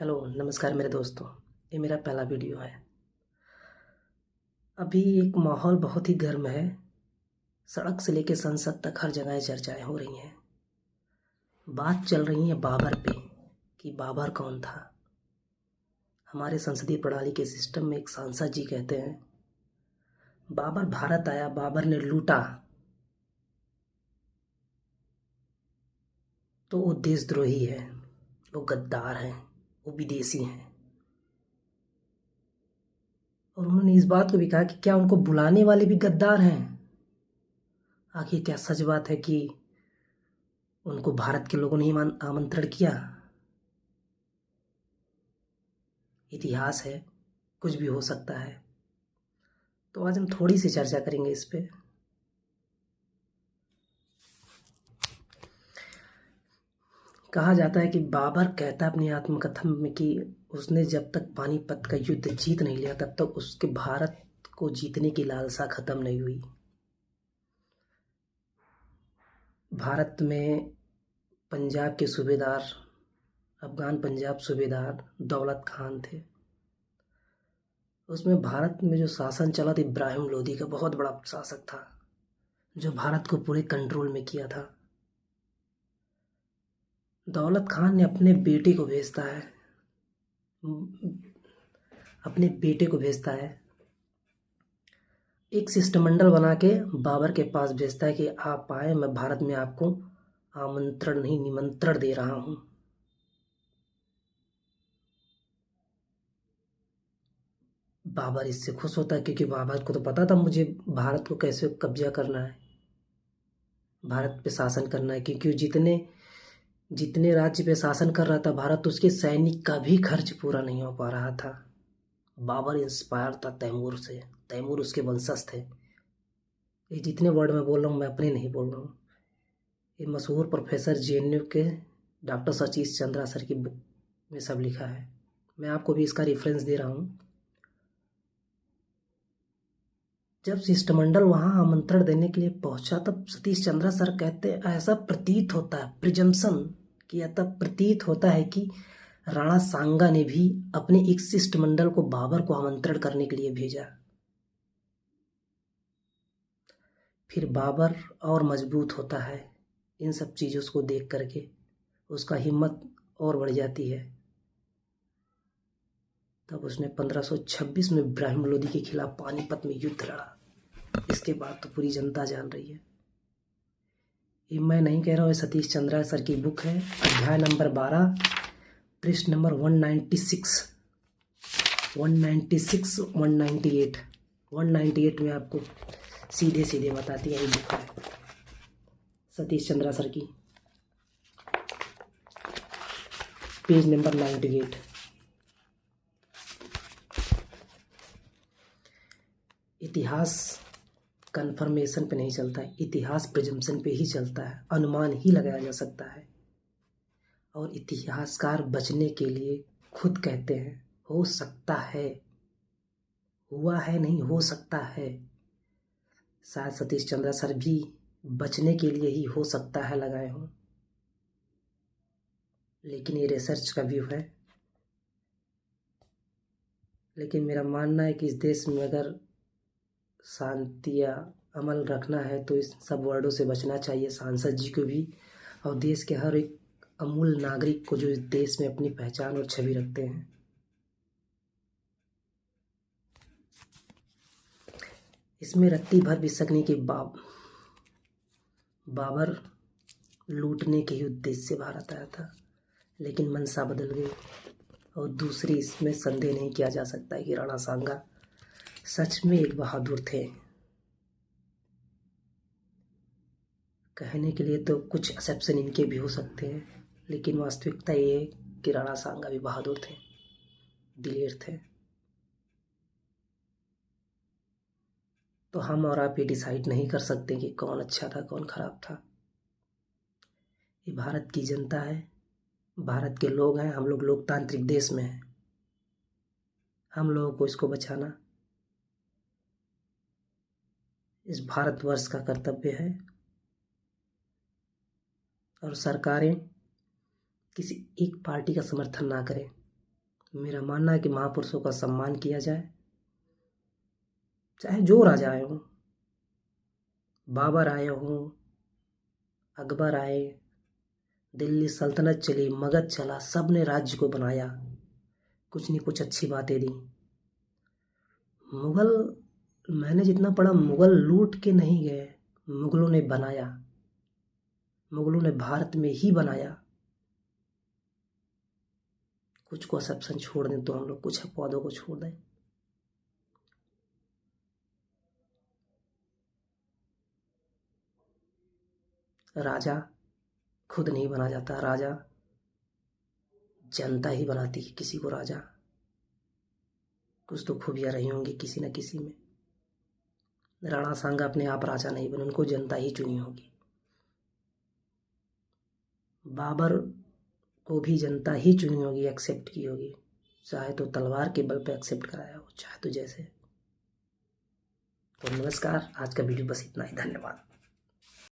Hello नमस्कार मेरे दोस्तों। ये मेरा पहला वीडियो है। अभी एक माहौल बहुत ही गर्म है। सड़क से लेकर संसद तक हर जगह चर्चाएं हो रही हैं। बात चल रही है बाबर पे कि बाबर कौन था। हमारे संसदीय प्रणाली के सिस्टम में एक सांसद जी कहते हैं बाबर भारत आया, बाबर ने लूटा, तो वो देशद्रोही है, वो गद्दार हैं, वो विदेशी हैं। और उन्होंने इस बात को भी कहा कि क्या उनको बुलाने वाले भी गद्दार हैं। आखिर क्या सच बात है कि उनको भारत के लोगों ने ही आमंत्रण किया? इतिहास है, कुछ भी हो सकता है। तो आज हम थोड़ी सी चर्चा करेंगे इस पे। कहा जाता है कि बाबर कहता है अपनी आत्मकथा में कि उसने जब तक पानीपत का युद्ध जीत नहीं लिया तब तक उसके भारत को जीतने की लालसा खत्म नहीं हुई। भारत में पंजाब के सूबेदार, अफगान पंजाब सूबेदार दौलत खान थे। उसमें भारत में जो शासन चला था इब्राहिम लोदी का, बहुत बड़ा शासक था जो भारत को पूरे कंट्रोल में किया था। दौलत खान ने अपने बेटे को भेजता है, एक शिष्टमंडल बना के बाबर के पास भेजता है कि आप आए, मैं भारत में आपको आमंत्रण नहीं निमंत्रण दे रहा हूं। बाबर इससे खुश होता है क्योंकि बाबर को तो पता था मुझे भारत को कैसे कब्जा करना है, भारत पे शासन करना है। क्योंकि जितने जितने राज्य पे शासन कर रहा था भारत, उसके सैनिक का भी खर्च पूरा नहीं हो पा रहा था। बाबर इंस्पायर था तैमूर से, तैमूर उसके वंशज थे। ये जितने वर्ड मैं बोल रहा हूँ मैं अपने नहीं बोल रहा हूँ, ये मशहूर प्रोफेसर जेएनयू के डॉक्टर सतीश चंद्रा सर की बुक में सब लिखा है। मैं आपको भी इसका रेफरेंस दे रहा हूँ। जब शिष्टमंडल वहां आमंत्रण देने के लिए पहुंचा तब सतीश चंद्रा सर कहते ऐसा प्रतीत होता है, प्रिजम्पशन किया, तब प्रतीत होता है कि राणा सांगा ने भी अपने एक शिष्टमंडल को बाबर को आमंत्रण करने के लिए भेजा। फिर बाबर और मजबूत होता है इन सब चीज़ों को देख करके, उसका हिम्मत और बढ़ जाती है। तब उसने 1526 में इब्राहिम लोदी के खिलाफ पानीपत में युद्ध लड़ा। इसके बाद तो पूरी जनता जान रही है। ये मैं नहीं कह रहा हूँ, सतीश चंद्रा सर की बुक है, अध्याय नंबर 12, पृष्ठ नंबर 196, 198 में आपको सीधे सीधे बताती है। ये बुक है सतीश चंद्रा सर की, पेज नंबर 98। इतिहास कंफर्मेशन पे नहीं चलता है, इतिहास प्रिजम्पशन पे ही चलता है, अनुमान ही लगाया जा सकता है। और इतिहासकार बचने के लिए खुद कहते हैं हो सकता है, हुआ है नहीं, हो सकता है। शायद सतीश चंद्रा सर भी बचने के लिए ही हो सकता है लगाए हों, लेकिन ये रिसर्च का व्यू है। लेकिन मेरा मानना है कि इस देश में अगर शांति या अमल रखना है तो इस सब वर्डों से बचना चाहिए, सांसद जी को भी और देश के हर एक अमूल नागरिक को जो इस देश में अपनी पहचान और छवि रखते हैं। इसमें रत्ती भर भी सकने की बाबर लूटने के ही उद्देश्य से भारत आया था, लेकिन मंशा बदल गई। और दूसरी, इसमें संदेह नहीं किया जा सकता है कि राणा सांगा सच में एक बहादुर थे। कहने के लिए तो कुछ एक्सेप्शन इनके भी हो सकते हैं, लेकिन वास्तविकता ये है कि राणा सांगा भी बहादुर थे, दिलेर थे। तो हम और आप ये डिसाइड नहीं कर सकते कि कौन अच्छा था कौन खराब था। ये भारत की जनता है, भारत के लोग हैं, हम लोग लोकतांत्रिक देश में हैं। हम लोगों को इसको बचाना इस भारतवर्ष का कर्तव्य है। और सरकारें किसी एक पार्टी का समर्थन ना करें। मेरा मानना है कि महापुरुषों का सम्मान किया जाए, चाहे जो राजा आए हों, बाबर आए हों, अकबर आए, दिल्ली सल्तनत चली, मगध चला, सब ने राज्य को बनाया, कुछ नहीं कुछ अच्छी बातें दी। मुगल, मैंने जितना पढ़ा, मुगल लूट के नहीं गए, मुगलों ने बनाया, मुगलों ने भारत में ही बनाया। कुछ को एक्सेप्शन छोड़ दें तो हम लोग कुछ पौधों को छोड़ दें। राजा खुद नहीं बना जाता, राजा जनता ही बनाती है किसी को राजा। कुछ तो खूबियाँ रही होंगी किसी न किसी में। राणा सांगा अपने आप राजा नहीं बने, उनको जनता ही चुनी होगी। बाबर को भी जनता ही चुनी होगी, एक्सेप्ट की होगी, चाहे तो तलवार के बल पे एक्सेप्ट कराया हो, चाहे तो जैसे। तो नमस्कार, आज का वीडियो बस इतना ही, धन्यवाद।